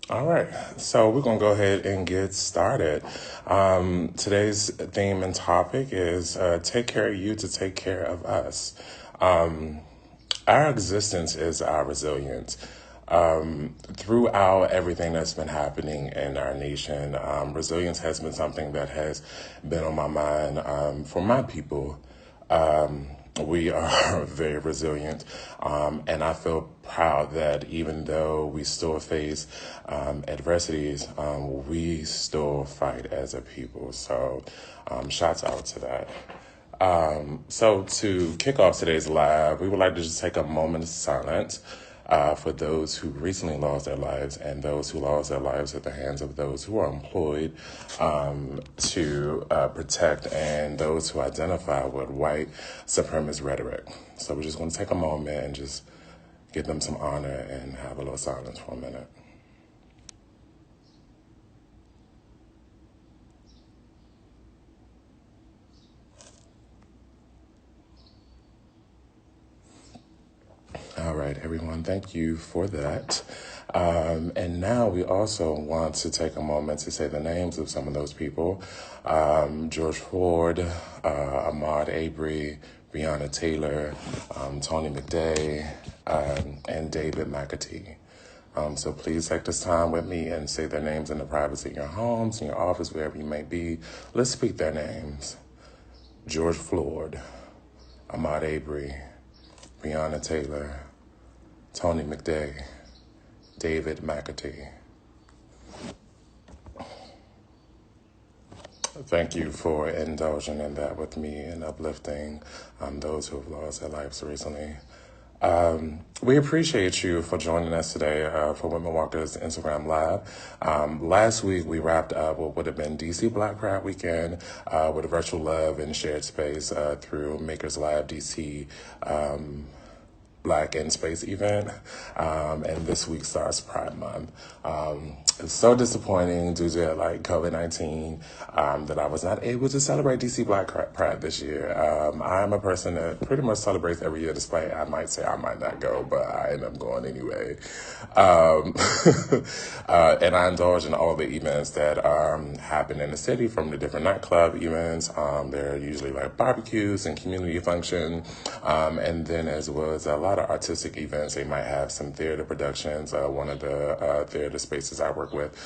All right, so we're going to go ahead and get started. Today's theme and topic is take care of you to take care of us. Our existence is our resilience. Throughout everything that's been happening in our nation, resilience has been something that has been on my mind for my people. We are very resilient, and I feel proud that even though we still face adversities, we still fight as a people. So, shouts out to that. So to kick off today's live, we would like to just take a moment of silence for those who recently lost their lives and those who lost their lives at the hands of those who are employed to protect and those who identify with white supremacist rhetoric. So we're just going to take a moment and just give them some honor and have a little silence for a minute. All right, everyone, thank you for that. And now we also want to take a moment to say the names of some of those people. George Ford, Ahmaud Arbery, Breonna Taylor, Tony McDay, and David McAtee. So please take this time with me and say their names in the privacy of your homes, in your office, wherever you may be. Let's speak their names. George Floyd, Ahmaud Arbery, Breonna Taylor, Tony McDay, David McAtee. Thank you for indulging in that with me and uplifting those who have lost their lives recently. We appreciate you for joining us today for Whitman-Walker's Instagram Live. Last week, we wrapped up what would have been DC Black Pride Weekend with a virtual love and shared space through Makers Live DC Black in Space event, and this week starts Pride Month. It's so disappointing due to COVID-19 that I was not able to celebrate DC Black Pride this year. I am a person that pretty much celebrates every year, despite I might say I might not go, but I end up going anyway. And I indulge in all the events that happen in the city, from the different nightclub events. There are usually like barbecues and community function, and then as well as a lot of artistic events. They might have some theater productions. One of the theater spaces I work with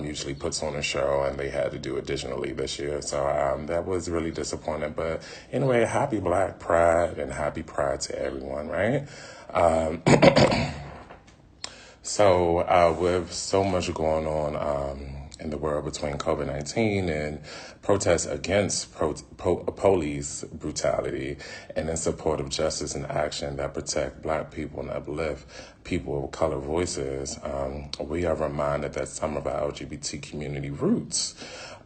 usually puts on a show, and they had to do it digitally this year. So that was really disappointing. But anyway, happy Black Pride and happy Pride to everyone, right? So with so much going on in the world between COVID-19 and protests against police brutality and in support of justice and action that protect Black people and uplift people of color voices, we are reminded that some of our LGBT community roots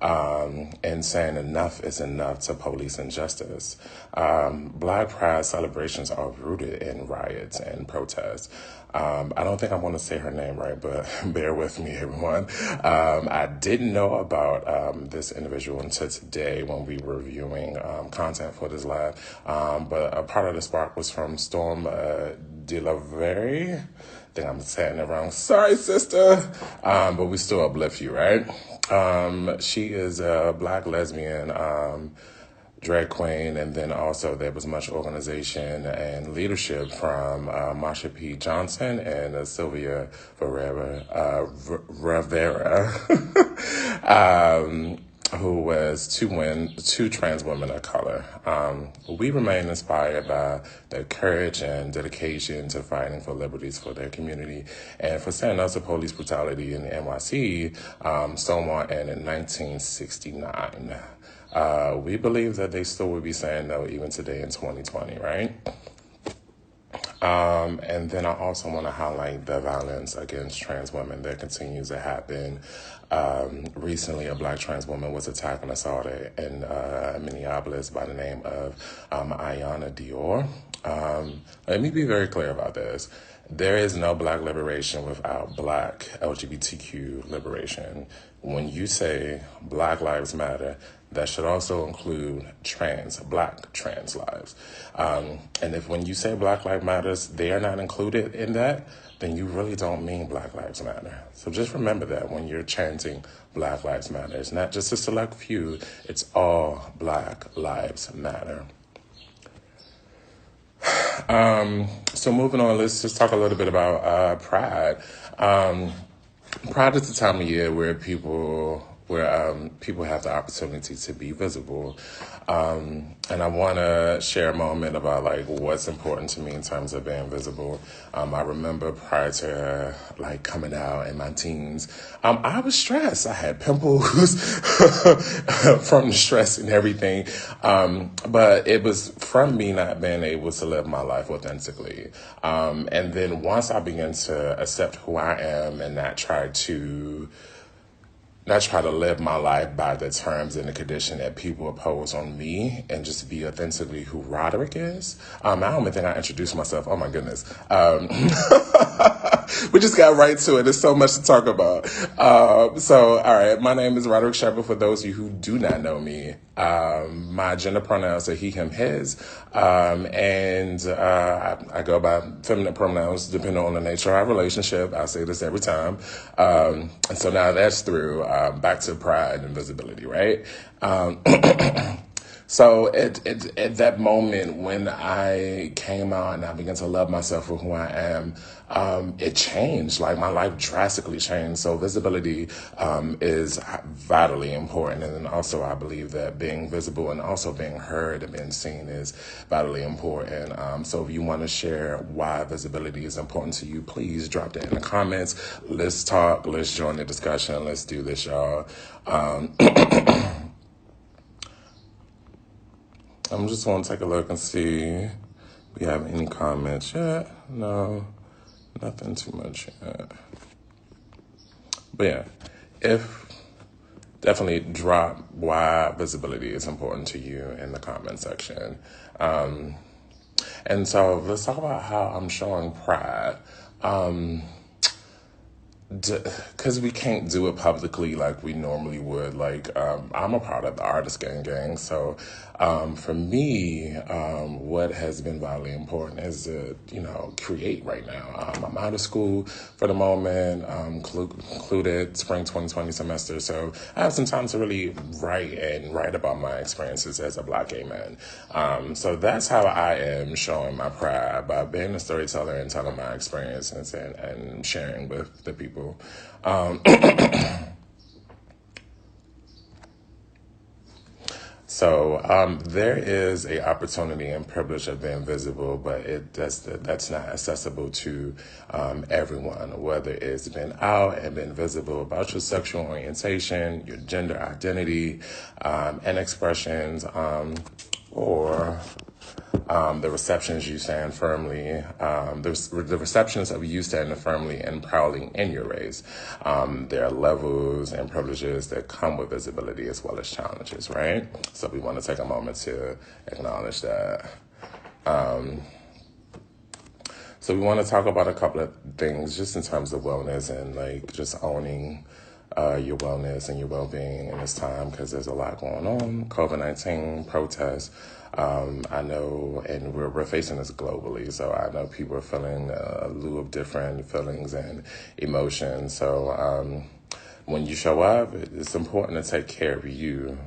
and saying enough is enough to police injustice. Black Pride celebrations are rooted in riots and protests. I don't think I want to say her name right, but bear with me, everyone. I didn't know about this individual until today when we were reviewing content for this live. But a part of the spark was from Storm DeLavery. I think I'm saying it wrong. Sorry, sister. But we still uplift you, right? She is a Black lesbian drag queen, and then also there was much organization and leadership from Marsha P. Johnson and Sylvia Rivera, who was two trans women of color. We remain inspired by their courage and dedication to fighting for liberties for their community and for standing up to police brutality in the NYC, Stonewall and in 1969. We believe that they still would be saying no even today in 2020, right? And then I also want to highlight the violence against trans women that continues to happen. Recently, a Black trans woman was attacked and assaulted in Minneapolis by the name of Ayanna Dior. Let me be very clear about this. There is no Black liberation without Black LGBTQ liberation. When you say Black Lives Matter, that should also include Black trans lives. And if when you say Black Lives Matters, they are not included in that, then you really don't mean Black Lives Matter. So just remember that when you're chanting Black Lives Matter, it's not just a select few, it's all Black Lives Matter. So moving on, let's just talk a little bit about Pride. Pride is the time of year where people have the opportunity to be visible. And I want to share a moment about like what's important to me in terms of being visible. I remember prior to like coming out in my teens, I was stressed. I had pimples from the stress and everything. But it was from me not being able to live my life authentically. And then once I began to accept who I am and not try to live my life by the terms and the condition that people impose on me and just be authentically who Rodderick is. I don't even think I introduced myself. Oh my goodness. We just got right to it. There's so much to talk about. So, all right. My name is Rodderick Sheppard. For those of you who do not know me, my gender pronouns are he, him, his. And I go by feminine pronouns depending on the nature of our relationship. I say this every time. And so now that's through, back to pride and visibility, right? So at that moment when I came out and I began to love myself for who I am, it changed. Like my life drastically changed. So visibility is vitally important. And then also I believe that being visible and also being heard and being seen is vitally important. So if you want to share why visibility is important to you, please drop that in the comments. Let's talk. Let's join the discussion. Let's do this, y'all. I'm just want to take a look and see if we have any comments yet. No, nothing too much yet. But yeah, definitely drop why visibility is important to you in the comment section. And so let's talk about how I'm showing pride. Because we can't do it publicly like we normally would. Like, I'm a part of the Artist Gang. So for me, what has been vitally important is to, create right now. I'm out of school for the moment, concluded spring 2020 semester. So I have some time to really write about my experiences as a Black gay man. So that's how I am showing my pride, by being a storyteller and telling my experiences and sharing with the people. So there is a opportunity and privilege of being visible, but that's not accessible to everyone, whether it's been out and been visible about your sexual orientation, your gender identity, and expressions, or the receptions you stand firmly, the receptions of you standing firmly and proudly in your race. There are levels and privileges that come with visibility as well as challenges, right? So we want to take a moment to acknowledge that. So we want to talk about a couple of things just in terms of wellness and like just owning your wellness and your well-being in this time, because there's a lot going on. COVID-19, protests. I know, and we're facing this globally, so I know people are feeling a slew of different feelings and emotions. So when you show up, it's important to take care of you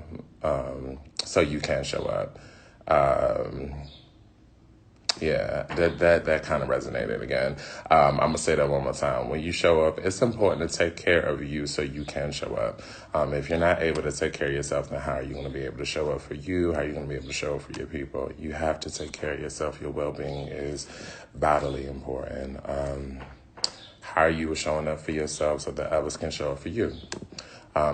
so you can show up. Yeah, that kind of resonated again. I'm going to say that one more time. When you show up, it's important to take care of you so you can show up. If you're not able to take care of yourself, then how are you going to be able to show up for you? How are you going to be able to show up for your people? You have to take care of yourself. Your well-being is vitally important. How are you showing up for yourself so that others can show up for you?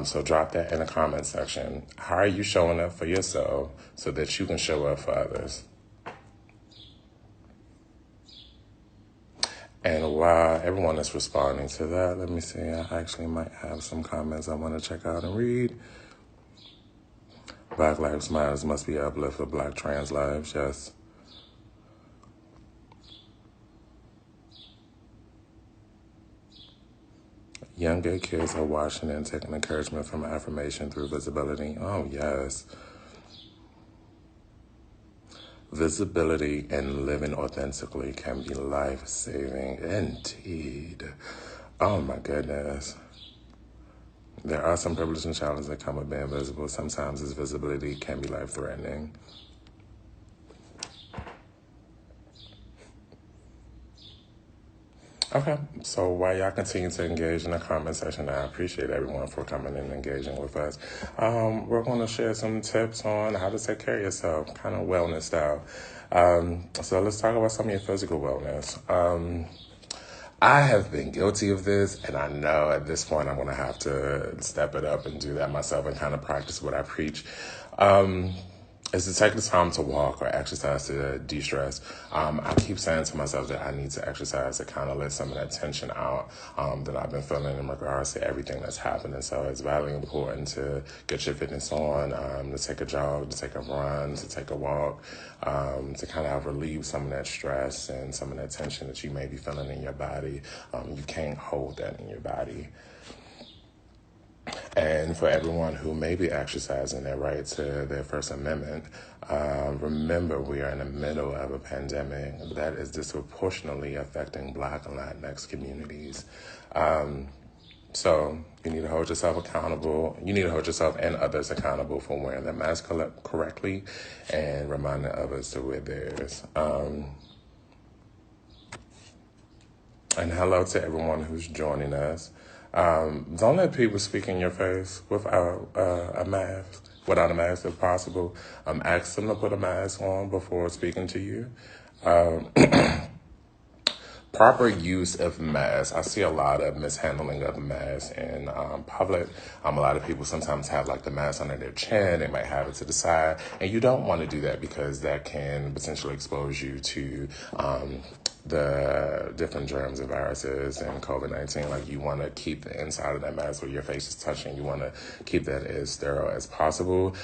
So drop that in the comment section. How are you showing up for yourself so that you can show up for others? And while everyone is responding to that, let me see, I actually might have some comments I want to check out and read. Black Lives Matter must be uplift for Black trans lives, yes. Younger kids are watching and taking encouragement from affirmation through visibility. Oh, yes. Visibility and living authentically can be life-saving. Indeed. Oh, my goodness. There are some privileges and challenges that come with being visible. Sometimes this visibility can be life-threatening. Okay, so while y'all continue to engage in the comment section, I appreciate everyone for coming and engaging with us. We're going to share some tips on how to take care of yourself, kind of wellness style. So let's talk about some of your physical wellness. I have been guilty of this, and I know at this point I'm going to have to step it up and do that myself and kind of practice what I preach. Is to take the time to walk or exercise to de-stress. I keep saying to myself that I need to exercise to kind of let some of that tension out that I've been feeling in regards to everything that's happening. So it's very important to get your fitness on, to take a jog, to take a run, to take a walk, to kind of relieve some of that stress and some of that tension that you may be feeling in your body. You can't hold that in your body. And for everyone who may be exercising their right to their First Amendment, remember we are in the middle of a pandemic that is disproportionately affecting Black and Latinx communities. So you need to hold yourself accountable. You need to hold yourself and others accountable for wearing their mask correctly and reminding others to wear theirs. And hello to everyone who's joining us. Don't let people speak in your face without a mask, without a mask if possible. Ask them to put a mask on before speaking to you. Proper use of masks. I see a lot of mishandling of masks in public. A lot of people sometimes have like the mask under their chin. They might have it to the side. And you don't want to do that because that can potentially expose you to the different germs and viruses and COVID-19. Like you want to keep the inside of that mask where your face is touching. You want to keep that as sterile as possible.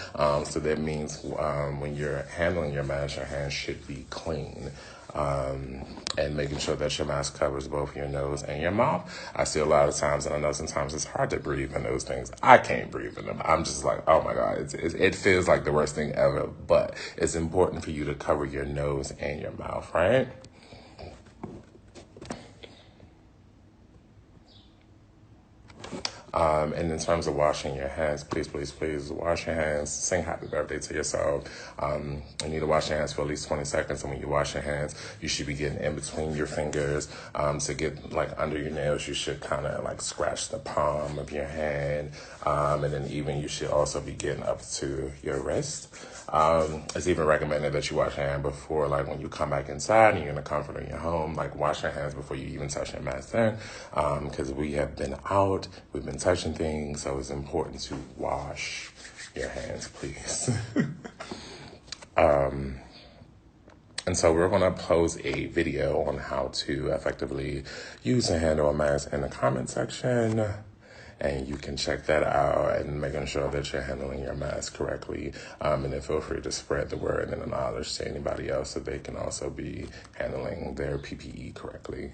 So that means when you're handling your mask, your hands should be clean. And making sure that your mask covers both your nose and your mouth. I see a lot of times, and I know sometimes it's hard to breathe in those things. I can't breathe in them. I'm just like, oh my God, it feels like the worst thing ever. But it's important for you to cover your nose and your mouth, right? And in terms of washing your hands, please wash your hands. Sing happy birthday to yourself. You need to wash your hands for at least 20 seconds. And when you wash your hands, you should be getting in between your fingers. To get like under your nails, you should kind of like scratch the palm of your hand. And then even you should also be getting up to your wrist. It's even recommended that you wash your hands before, like when you come back inside and you're in the comfort of your home, like wash your hands before you even touch your mask then. Because we have been out, we've been touching things, so it's important to wash your hands, please. And so we're going to post a video on how to effectively use and handle a mask in the comment section. And you can check that out and making sure that you're handling your mask correctly. And then feel free to spread the word and the knowledge to anybody else so they can also be handling their PPE correctly.